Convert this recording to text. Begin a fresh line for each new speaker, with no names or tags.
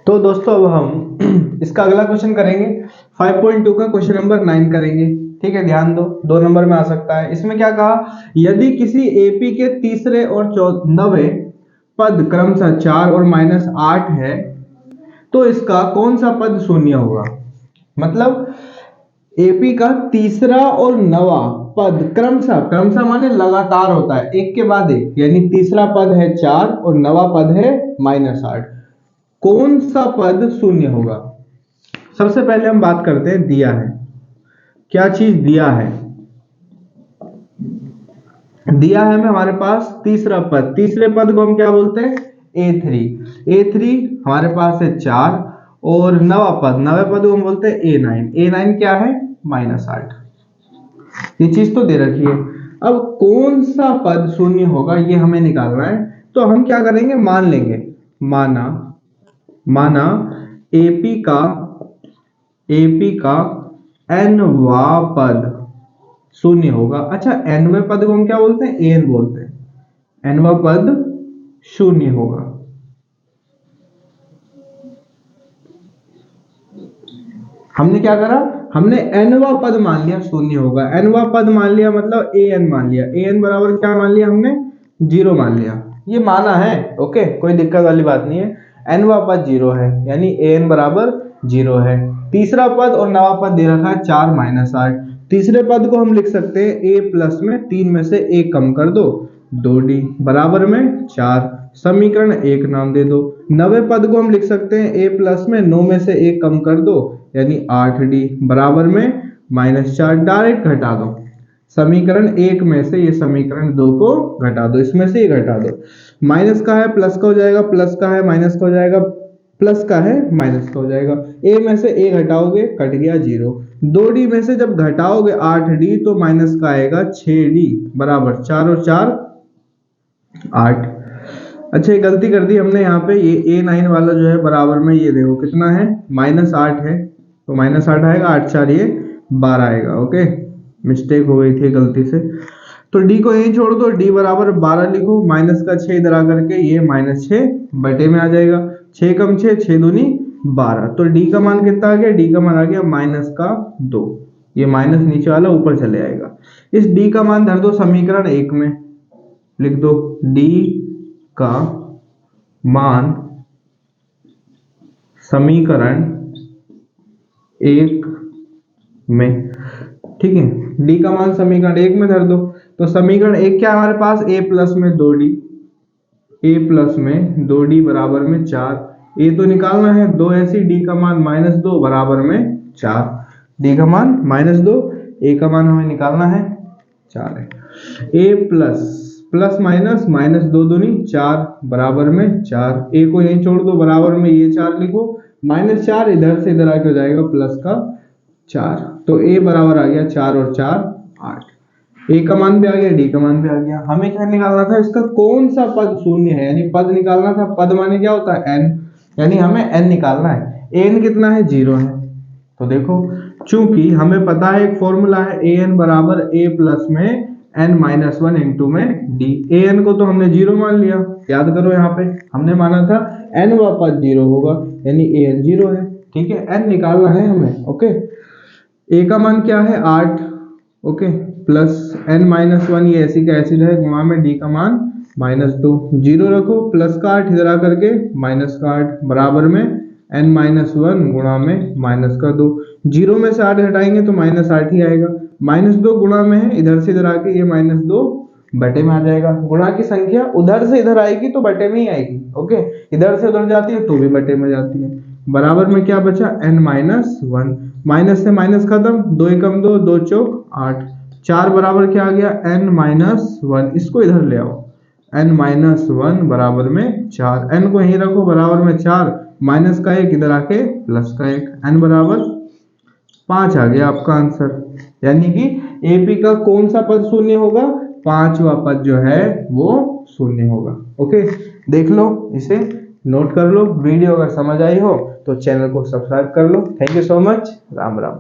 तो दोस्तों अब हम इसका अगला क्वेश्चन करेंगे। 5.2 का क्वेश्चन नंबर 9 करेंगे। ठीक है, ध्यान दो, 2 नंबर में आ सकता है। इसमें क्या कहा, यदि किसी एपी के तीसरे और 9वें पद क्रमशः 4 और -8 है तो इसका कौन सा पद शून्य होगा। मतलब एपी का तीसरा और 9वां पद क्रमशः, क्रमशः माने लगातार होता है, एक के बाद एक, यानी तीसरा पद है 4 और 9वां पद है -8, कौन सा पद शून्य होगा। सबसे पहले हम बात करते हैं दिया है, क्या चीज दिया है। दिया है में हमारे पास तीसरा पद, तीसरे पद को हम क्या बोलते हैं, A3 हमारे पास है 4 और 9वां पद, 9वें पद को हम बोलते हैं A9 क्या है -8। ये चीज तो दे रखी है। अब कौन सा पद शून्य होगा ये हमें निकालना है। तो हम क्या करेंगे, मान लेंगे, माना एपी का nवां पद शून्य होगा। अच्छा, nवें पद को हम क्या बोलते हैं, an बोलते हैं। nवां पद शून्य होगा। हमने क्या करा, हमने nवां पद मान लिया शून्य होगा। nवां पद मान लिया मतलब an मान लिया। an बराबर क्या मान लिया हमने, 0 मान लिया। ये माना है, ओके, कोई दिक्कत वाली बात नहीं है। nवां पद 0 है, यानी an बराबर 0 है। तीसरा पद और 9वां पद दे रखा है 4 -8। तीसरे पद को हम लिख सकते हैं a प्लस में 3 में से 1 कम कर दो, 2d बराबर में 4, समीकरण 1 नाम दे दो। 9वें पद को हम लिख सकते हैं a प्लस में 9 में से 1 कम कर दो, यानी 8d बराबर में -4, डायरेक्ट घटा दो। समीकरण 1 में से ये समीकरण 2 को घटा दो, इसमें से ये घटा दो। माइनस का है प्लस का हो जाएगा, प्लस का है माइनस का हो जाएगा, प्लस का है माइनस का हो जाएगा। a में से a घटाओगे, कट गया 0। 2d में से जब घटाओगे 8d तो माइनस का आएगा 6d बराबर 4 और 4 8। अच्छा, ये गलती कर दी हमने यहाँ पे, ये A9 वाला जो है बराबर में ये देखो कितना है, -8 है, तो -8 आएगा, 8 4 ये 12 आएगा। ओके, मिस्टेक हो गई थी गलती से, तो d को यहीं छोड़ दो, d बराबर 12 लिखो, माइनस का 6 इधर आकर के ये -6 बटे में आ जाएगा। 6 कम 6, 6 दूनी 12, तो d का मान कितना आ गया, d का मान आ गया -2। ये माइनस नीचे वाला ऊपर चले आएगा। इस d का मान धर दो समीकरण 1 में, लिख दो d का मान समीकरण 1 में, ठीक है, d का मान समीकरण 1 में धर दो। तो समीकरण 1 क्या है हमारे पास, a प्लस में 2d बराबर में 4, a तो निकालना है, 2 ऐसी, d का मान -2 बराबर में 4, d का मान -2, a का मान हमें निकालना है 4 है। a प्लस माइनस 2 दूनी 4 बराबर में 4, a को यहीं छोड़ दो, बराबर में ये 4 लिखो, -4 इधर से इधर आके हो जाएगा प्लस का 4, तो a बराबर आ गया 4 और 4 8। a का मान भी आ गया, d का मान भी आ गया। हमें क्या निकालना था, इसका कौन सा पद शून्य है, यानी पद निकालना था। पद माने क्या होता है, n, यानी हमें n निकालना है। n कितना है, 0 है। तो देखो, चूंकि हमें पता है एक फॉर्मूला है, an बराबर a प्लस में n-1 इंटू में d। an को तो हमने 0 मान लिया, याद करो, यहाँ पे हमने माना था n वां पद 0 होगा, यानी an 0 है। ठीक है, n निकालना है हमें। ओके, a का मान क्या है 8, ओके, प्लस n-1 ये ऐसी का ऐसी रहे, गुणा में d का मान -2, 0 रखो, प्लस का 8 इधर आकर के माइनस का 8 बराबर में n-1 गुणा में -2, 0 में से 8 घटाएंगे तो -8 ही आएगा। -2 गुणा में है, इधर से इधर आके ये -2 बटे में आ जाएगा। गुणा की संख्या उधर से इधर आएगी तो बटे में ही आएगी। ओके, इधर से उधर जाती है तो भी बटे में जाती है। बराबर में क्या बचा, n-1, माइनस से माइनस खत्म, 2 एकम 2, 2 चौक 8, 4 बराबर क्या आ गया, n-1, इसको इधर ले आओ, n-1 बराबर में 4, n को यहीं रखो, बराबर में 4, माइनस का 1 इधर आके प्लस का 1, n बराबर 5 आ गया आपका आंसर। यानी कि एपी का कौन सा पद शून्य होगा, 5वां पद जो है वो शून्य होगा। ओके, देख लो, इसे नोट कर लो। वीडियो अगर समझ आई हो तो चैनल को सब्सक्राइब कर लो। Thank you so much, Ram Ram.